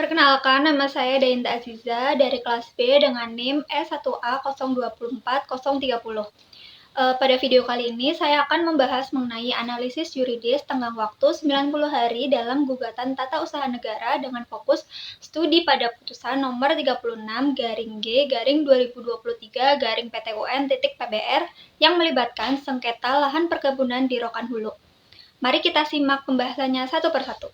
Perkenalkan, nama saya Dainta Aziza dari kelas B dengan NIM E1A024030. Pada video kali ini, saya akan membahas mengenai analisis yuridis tenggang waktu 90 hari dalam gugatan tata usaha negara dengan fokus studi pada putusan nomor 36-G-2023-PT yang melibatkan sengketa lahan perkebunan di Rokan Hulu. Mari kita simak pembahasannya satu persatu.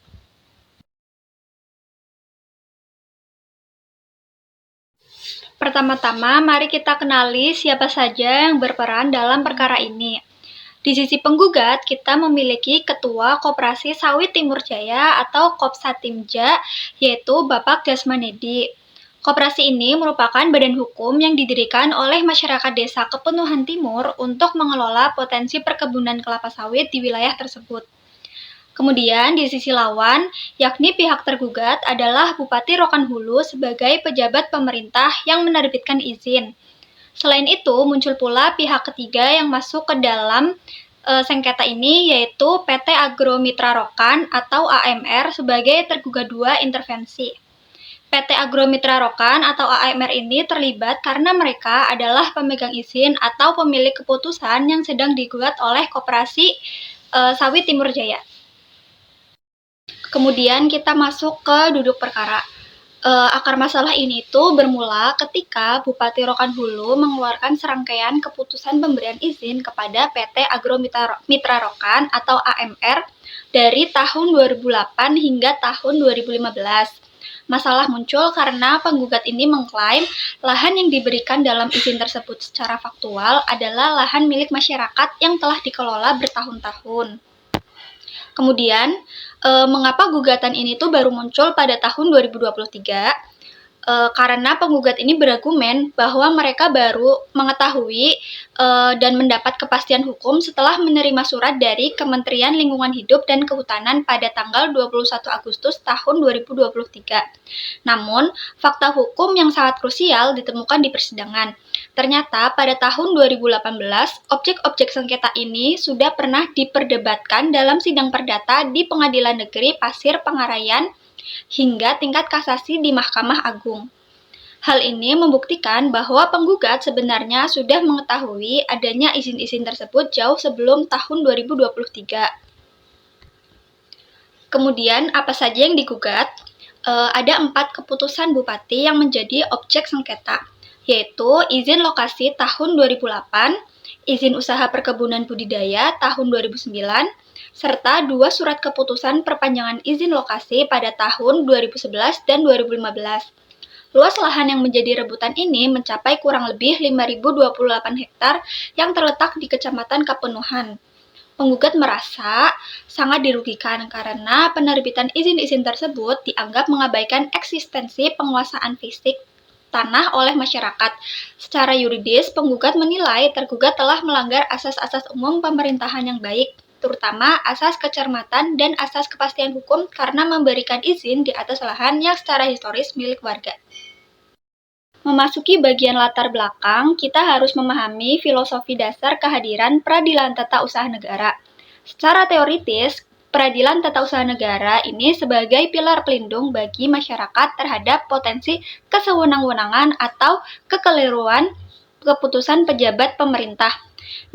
Pertama-tama, mari kita kenali siapa saja yang berperan dalam perkara ini. Di sisi penggugat, kita memiliki Ketua Koperasi Sawit Timur Jaya atau Kopsatimja, yaitu Bapak Jasmanedi. Koperasi ini merupakan badan hukum yang didirikan oleh masyarakat desa Kepenuhan Timur untuk mengelola potensi perkebunan kelapa sawit di wilayah tersebut. Kemudian di sisi lawan, yakni pihak tergugat adalah Bupati Rokan Hulu sebagai pejabat pemerintah yang menerbitkan izin. Selain itu, muncul pula pihak ketiga yang masuk ke dalam sengketa ini, yaitu PT Agro Mitra Rokan atau AMR sebagai tergugat dua intervensi. PT Agro Mitra Rokan atau AMR ini terlibat karena mereka adalah pemegang izin atau pemilik keputusan yang sedang digugat oleh Koperasi Sawit Timur Jaya. Kemudian kita masuk ke duduk perkara. Akar masalah ini tuh bermula ketika Bupati Rokan Hulu mengeluarkan serangkaian keputusan pemberian izin kepada PT Agro Mitra Rokan atau AMR dari tahun 2008 hingga tahun 2015. Masalah muncul karena penggugat ini mengklaim lahan yang diberikan dalam izin tersebut secara faktual adalah lahan milik masyarakat yang telah dikelola bertahun-tahun. Kemudian, mengapa gugatan ini tuh baru muncul pada tahun 2023? Karena penggugat ini berargumen bahwa mereka baru mengetahui dan mendapat kepastian hukum setelah menerima surat dari Kementerian Lingkungan Hidup dan Kehutanan pada tanggal 21 Agustus tahun 2023. Namun, fakta hukum yang sangat krusial ditemukan di persidangan. Ternyata pada tahun 2018, objek-objek sengketa ini sudah pernah diperdebatkan dalam sidang perdata di Pengadilan Negeri Pasir Pengarayan hingga tingkat kasasi di Mahkamah Agung. Hal ini membuktikan bahwa penggugat sebenarnya sudah mengetahui adanya izin-izin tersebut jauh sebelum tahun 2023. Kemudian, apa saja yang digugat? Ada 4 keputusan bupati yang menjadi objek sengketa, yaitu izin lokasi tahun 2008, izin usaha perkebunan budidaya tahun 2009, serta 2 surat keputusan perpanjangan izin lokasi pada tahun 2011 dan 2015. Luas lahan yang menjadi rebutan ini mencapai kurang lebih 5.028 hektar yang terletak di Kecamatan Kepenuhan. Penggugat merasa sangat dirugikan karena penerbitan izin-izin tersebut dianggap mengabaikan eksistensi penguasaan fisik tanah oleh masyarakat. Secara yuridis, penggugat menilai tergugat telah melanggar asas-asas umum pemerintahan yang baik, terutama asas kecermatan dan asas kepastian hukum karena memberikan izin di atas lahan yang secara historis milik warga. Memasuki bagian latar belakang, kita harus memahami filosofi dasar kehadiran peradilan tata usaha negara. Secara teoritis, peradilan tata usaha negara ini sebagai pilar pelindung bagi masyarakat terhadap potensi kesewenang-wenangan atau kekeliruan keputusan pejabat pemerintah.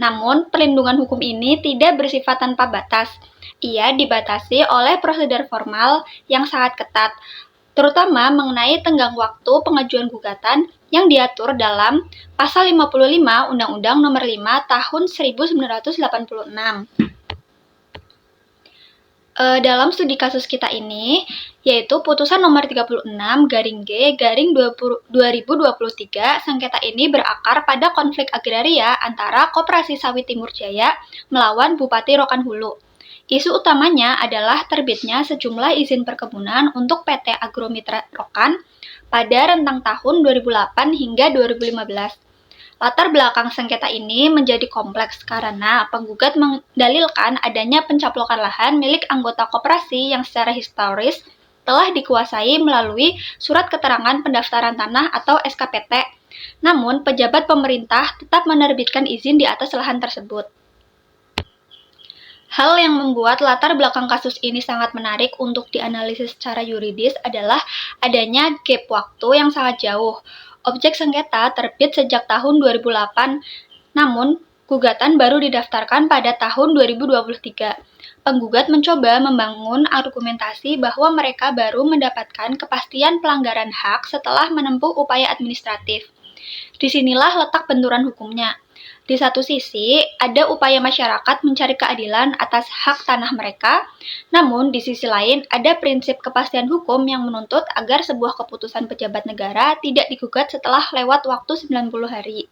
Namun, perlindungan hukum ini tidak bersifat tanpa batas. Ia dibatasi oleh prosedur formal yang sangat ketat, terutama mengenai tenggang waktu pengajuan gugatan yang diatur dalam Pasal 55 Undang-Undang Nomor 5 Tahun 1986. Dalam studi kasus kita ini, yaitu putusan nomor 36-G-2023, sengketa ini berakar pada konflik agraria antara Koperasi Sawit Timur Jaya melawan Bupati Rokan Hulu. Isu utamanya adalah terbitnya sejumlah izin perkebunan untuk PT Agro Mitra Rokan pada rentang tahun 2008 hingga 2015. Latar belakang sengketa ini menjadi kompleks karena penggugat mendalilkan adanya pencaplokan lahan milik anggota koperasi yang secara historis telah dikuasai melalui Surat Keterangan Pendaftaran Tanah atau SKPT. Namun, pejabat pemerintah tetap menerbitkan izin di atas lahan tersebut. Hal yang membuat latar belakang kasus ini sangat menarik untuk dianalisis secara yuridis adalah adanya gap waktu yang sangat jauh. Objek sengketa terbit sejak tahun 2008, namun gugatan baru didaftarkan pada tahun 2023. Penggugat mencoba membangun argumentasi bahwa mereka baru mendapatkan kepastian pelanggaran hak setelah menempuh upaya administratif. Disinilah letak benturan hukumnya. Di satu sisi, ada upaya masyarakat mencari keadilan atas hak tanah mereka, namun di sisi lain ada prinsip kepastian hukum yang menuntut agar sebuah keputusan pejabat negara tidak digugat setelah lewat waktu 90 hari.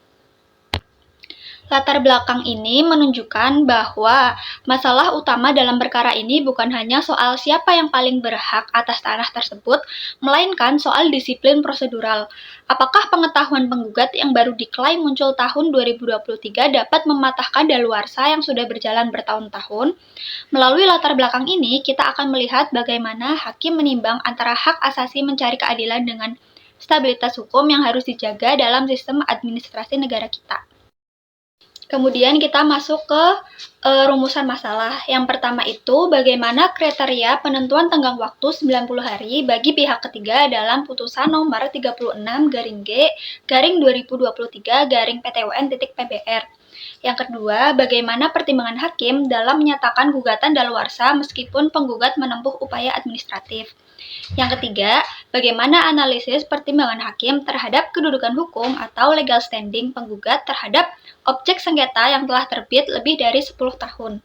Latar belakang ini menunjukkan bahwa masalah utama dalam perkara ini bukan hanya soal siapa yang paling berhak atas tanah tersebut, melainkan soal disiplin prosedural. Apakah pengetahuan penggugat yang baru diklaim muncul tahun 2023 dapat mematahkan daluarsa yang sudah berjalan bertahun-tahun? Melalui latar belakang ini, kita akan melihat bagaimana hakim menimbang antara hak asasi mencari keadilan dengan stabilitas hukum yang harus dijaga dalam sistem administrasi negara kita. Kemudian kita masuk ke rumusan masalah. Yang pertama itu bagaimana kriteria penentuan tenggang waktu 90 hari bagi pihak ketiga dalam putusan nomor 36-G/2023-PTUN.PBR. Yang kedua, bagaimana pertimbangan hakim dalam menyatakan gugatan daluarsa meskipun penggugat menempuh upaya administratif. Yang ketiga, bagaimana analisis pertimbangan hakim terhadap kedudukan hukum atau legal standing penggugat terhadap objek sengketa yang telah terbit lebih dari 10 tahun.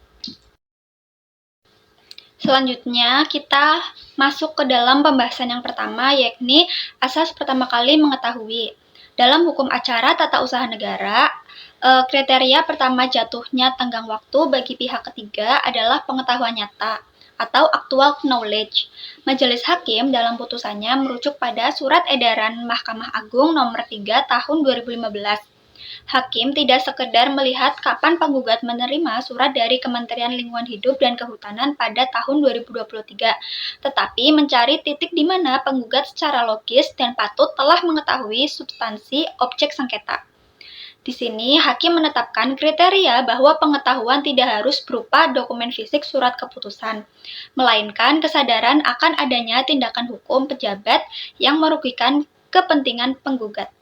Selanjutnya, kita masuk ke dalam pembahasan yang pertama, yakni asas pertama kali mengetahui. Dalam hukum acara tata usaha negara, kriteria pertama jatuhnya tenggang waktu bagi pihak ketiga adalah pengetahuan nyata atau actual knowledge. Majelis Hakim dalam putusannya merujuk pada Surat Edaran Mahkamah Agung nomor 3 tahun 2015. Hakim tidak sekedar melihat kapan penggugat menerima surat dari Kementerian Lingkungan Hidup dan Kehutanan pada tahun 2023, tetapi mencari titik di mana penggugat secara logis dan patut telah mengetahui substansi objek sengketa. Di sini, hakim menetapkan kriteria bahwa pengetahuan tidak harus berupa dokumen fisik surat keputusan, melainkan kesadaran akan adanya tindakan hukum pejabat yang merugikan kepentingan penggugat.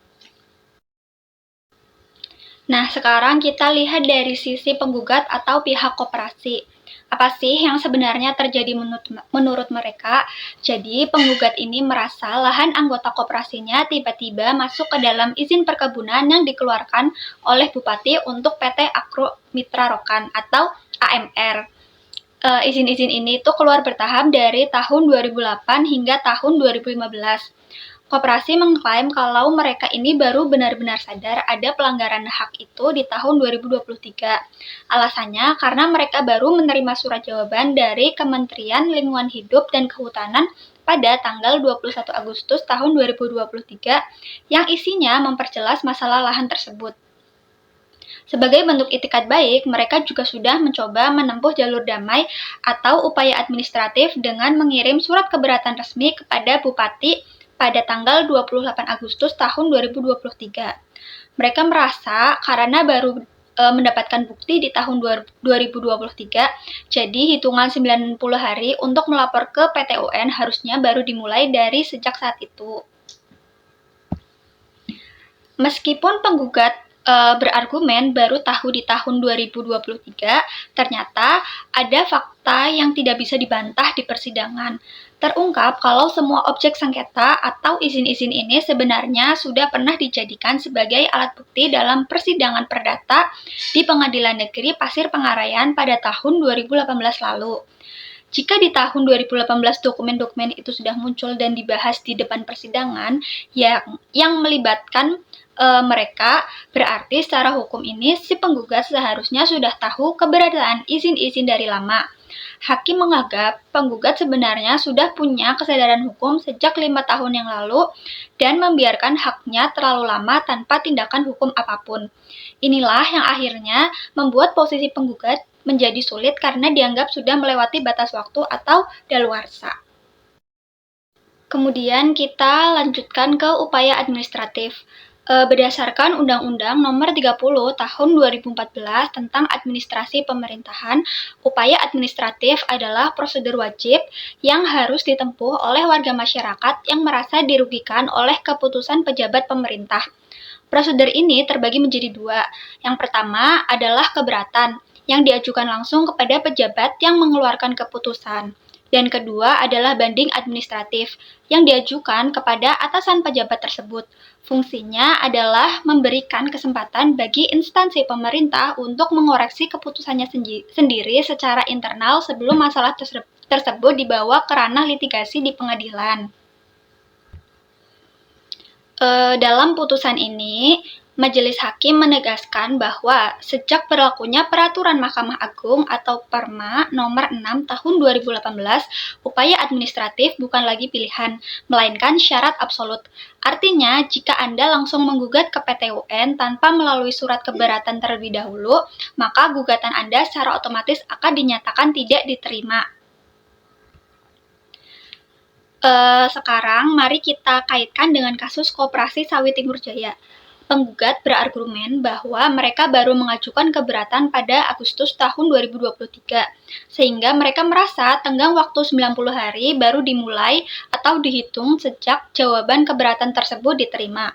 Nah, sekarang kita lihat dari sisi penggugat atau pihak koperasi. Apa sih yang sebenarnya terjadi menurut mereka? Jadi, penggugat ini merasa lahan anggota koperasinya tiba-tiba masuk ke dalam izin perkebunan yang dikeluarkan oleh Bupati untuk PT Agro Mitra Rokan atau AMR. Izin-izin ini tuh keluar bertahap dari tahun 2008 hingga tahun 2015. Koperasi mengklaim kalau mereka ini baru benar-benar sadar ada pelanggaran hak itu di tahun 2023. Alasannya karena mereka baru menerima surat jawaban dari Kementerian Lingkungan Hidup dan Kehutanan pada tanggal 21 Agustus tahun 2023 yang isinya memperjelas masalah lahan tersebut. Sebagai bentuk itikat baik, mereka juga sudah mencoba menempuh jalur damai atau upaya administratif dengan mengirim surat keberatan resmi kepada Bupati pada tanggal 28 Agustus tahun 2023. Mereka merasa karena baru mendapatkan bukti di tahun 2023, jadi hitungan 90 hari untuk melapor ke PTUN harusnya baru dimulai dari sejak saat itu. Meskipun penggugat berargumen baru tahu di tahun 2023, ternyata ada fakta yang tidak bisa dibantah di persidangan. Terungkap kalau semua objek sengketa atau izin-izin ini sebenarnya sudah pernah dijadikan sebagai alat bukti dalam persidangan perdata di Pengadilan Negeri Pasir Pengarayan pada tahun 2018 lalu. Jika di tahun 2018 dokumen-dokumen itu sudah muncul dan dibahas di depan persidangan yang melibatkan mereka, berarti secara hukum ini si penggugat seharusnya sudah tahu keberadaan izin-izin dari lama. Hakim menganggap penggugat sebenarnya sudah punya kesadaran hukum sejak 5 tahun yang lalu dan membiarkan haknya terlalu lama tanpa tindakan hukum apapun. Inilah yang akhirnya membuat posisi penggugat menjadi sulit karena dianggap sudah melewati batas waktu atau daluarsa. Kemudian kita lanjutkan ke upaya administratif. Berdasarkan Undang-Undang Nomor 30 Tahun 2014 tentang Administrasi Pemerintahan, upaya administratif adalah prosedur wajib yang harus ditempuh oleh warga masyarakat yang merasa dirugikan oleh keputusan pejabat pemerintah. Prosedur ini terbagi menjadi dua. Yang pertama adalah keberatan, yang diajukan langsung kepada pejabat yang mengeluarkan keputusan. Dan kedua adalah banding administratif, yang diajukan kepada atasan pejabat tersebut. Fungsinya adalah memberikan kesempatan bagi instansi pemerintah untuk mengoreksi keputusannya sendiri secara internal sebelum masalah tersebut dibawa ke ranah litigasi di pengadilan. Dalam putusan ini, Majelis Hakim menegaskan bahwa sejak berlakunya Peraturan Mahkamah Agung atau Perma Nomor 6 Tahun 2018, upaya administratif bukan lagi pilihan, melainkan syarat absolut. Artinya, jika Anda langsung menggugat ke PT UN tanpa melalui surat keberatan terlebih dahulu, maka gugatan Anda secara otomatis akan dinyatakan tidak diterima. Sekarang mari kita kaitkan dengan kasus Koperasi Sawit Timur Jaya. Penggugat berargumen bahwa mereka baru mengajukan keberatan pada Agustus tahun 2023, sehingga mereka merasa tenggang waktu 90 hari baru dimulai atau dihitung sejak jawaban keberatan tersebut diterima.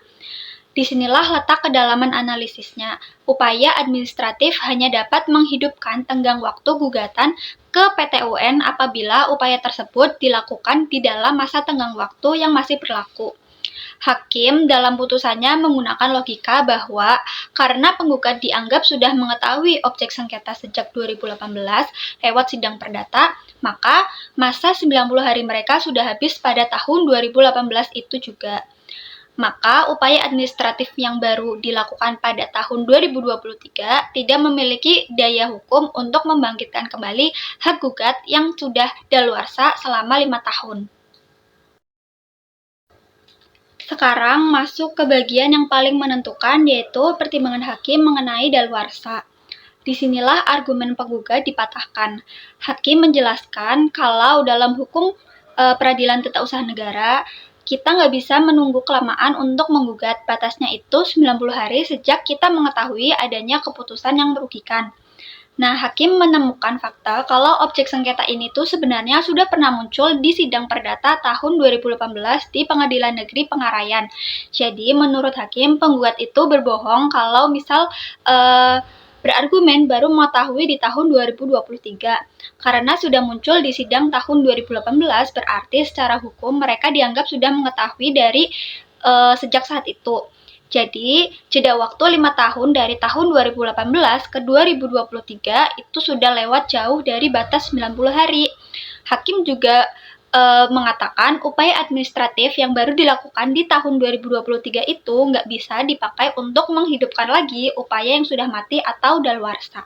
Disinilah letak kedalaman analisisnya. Upaya administratif hanya dapat menghidupkan tenggang waktu gugatan ke PT UN apabila upaya tersebut dilakukan di dalam masa tenggang waktu yang masih berlaku. Hakim dalam putusannya menggunakan logika bahwa karena penggugat dianggap sudah mengetahui objek sengketa sejak 2018 lewat sidang perdata, maka masa 90 hari mereka sudah habis pada tahun 2018 itu juga. Maka upaya administratif yang baru dilakukan pada tahun 2023 tidak memiliki daya hukum untuk membangkitkan kembali hak gugat yang sudah daluarsa selama 5 tahun. Sekarang masuk ke bagian yang paling menentukan, yaitu pertimbangan hakim mengenai daluarsa. Disinilah argumen penggugat dipatahkan. Hakim menjelaskan kalau dalam hukum peradilan tata usaha negara, kita nggak bisa menunggu kelamaan untuk menggugat. Batasnya itu 90 hari sejak kita mengetahui adanya keputusan yang merugikan. Nah, hakim menemukan fakta kalau objek sengketa ini tuh sebenarnya sudah pernah muncul di sidang perdata tahun 2018 di Pengadilan Negeri Pengarayan. Jadi, menurut hakim, penggugat itu berbohong kalau misal berargumen baru mengetahui di tahun 2023. Karena sudah muncul di sidang tahun 2018, berarti secara hukum mereka dianggap sudah mengetahui dari sejak saat itu. Jadi, jeda waktu 5 tahun dari tahun 2018 ke 2023 itu sudah lewat jauh dari batas 90 hari. Hakim juga mengatakan upaya administratif yang baru dilakukan di tahun 2023 itu nggak bisa dipakai untuk menghidupkan lagi upaya yang sudah mati atau daluarsa.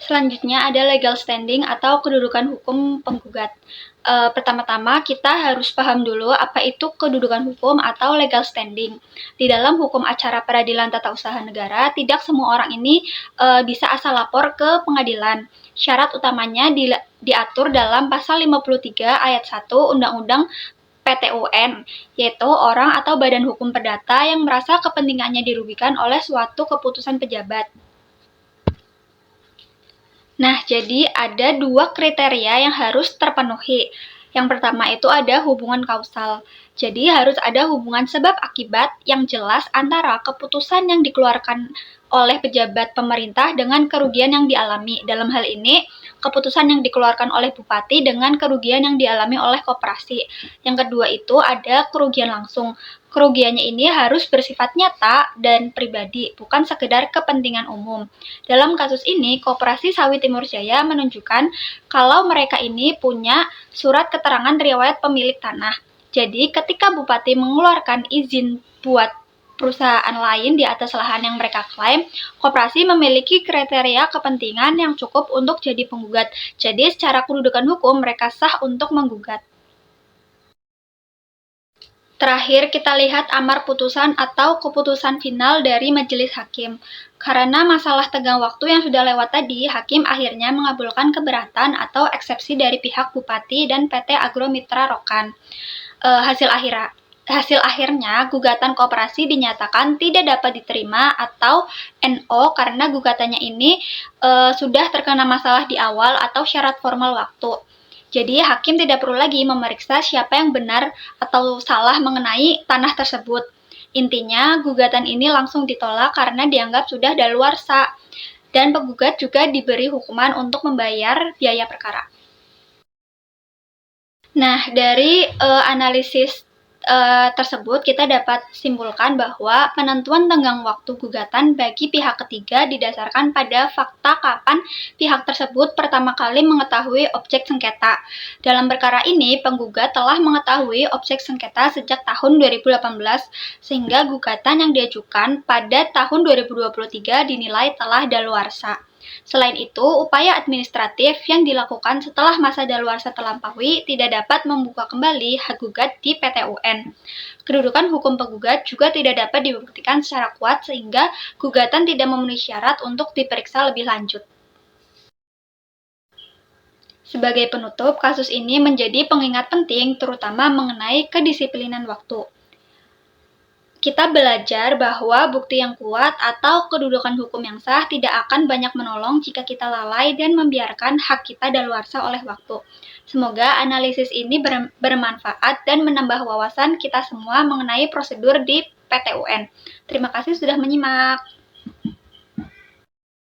Selanjutnya ada legal standing atau kedudukan hukum penggugat. Pertama-tama kita harus paham dulu apa itu kedudukan hukum atau legal standing. Di dalam hukum acara peradilan tata usaha negara, tidak semua orang ini bisa asal lapor ke pengadilan. Syarat utamanya diatur dalam pasal 53 ayat 1 Undang-Undang PTUN, yaitu orang atau badan hukum perdata yang merasa kepentingannya dirugikan oleh suatu keputusan pejabat. Nah, jadi ada 2 kriteria yang harus terpenuhi. Yang pertama itu ada hubungan kausal. Jadi harus ada hubungan sebab akibat yang jelas antara keputusan yang dikeluarkan oleh pejabat pemerintah dengan kerugian yang dialami. Dalam hal ini, keputusan yang dikeluarkan oleh bupati dengan kerugian yang dialami oleh koperasi. Yang kedua itu ada kerugian langsung. Kerugiannya ini harus bersifat nyata dan pribadi, bukan sekedar kepentingan umum. Dalam kasus ini, Koperasi Sawit Timur Jaya menunjukkan kalau mereka ini punya surat keterangan riwayat pemilik tanah. Jadi, ketika bupati mengeluarkan izin buat perusahaan lain di atas lahan yang mereka klaim, koperasi memiliki kriteria kepentingan yang cukup untuk jadi penggugat. Jadi, secara kedudukan hukum, mereka sah untuk menggugat. Terakhir, kita lihat amar putusan atau keputusan final dari majelis hakim. Karena masalah tenggang waktu yang sudah lewat tadi, hakim akhirnya mengabulkan keberatan atau eksepsi dari pihak bupati dan PT Agro Mitra Rokan. Hasil akhirnya. hasil akhirnya gugatan koperasi dinyatakan tidak dapat diterima atau NO karena gugatannya ini sudah terkena masalah di awal atau syarat formal waktu. Jadi hakim tidak perlu lagi memeriksa siapa yang benar atau salah mengenai tanah tersebut. Intinya, gugatan ini langsung ditolak karena dianggap sudah daluarsa. Dan penggugat juga diberi hukuman untuk membayar biaya perkara. Nah, dari analisis tersebut kita dapat simpulkan bahwa penentuan tenggang waktu gugatan bagi pihak ketiga didasarkan pada fakta kapan pihak tersebut pertama kali mengetahui objek sengketa. Dalam perkara ini, penggugat telah mengetahui objek sengketa sejak tahun 2018 sehingga gugatan yang diajukan pada tahun 2023 dinilai telah daluarsa. Selain itu, upaya administratif yang dilakukan setelah masa daluarsa terlampaui tidak dapat membuka kembali hak gugat di PT UN. Kedudukan hukum penggugat juga tidak dapat dibuktikan secara kuat sehingga gugatan tidak memenuhi syarat untuk diperiksa lebih lanjut. Sebagai penutup, kasus ini menjadi pengingat penting terutama mengenai kedisiplinan waktu. Kita belajar bahwa bukti yang kuat atau kedudukan hukum yang sah tidak akan banyak menolong jika kita lalai dan membiarkan hak kita daluarsa oleh waktu. Semoga analisis ini bermanfaat dan menambah wawasan kita semua mengenai prosedur di PT UN. Terima kasih sudah menyimak.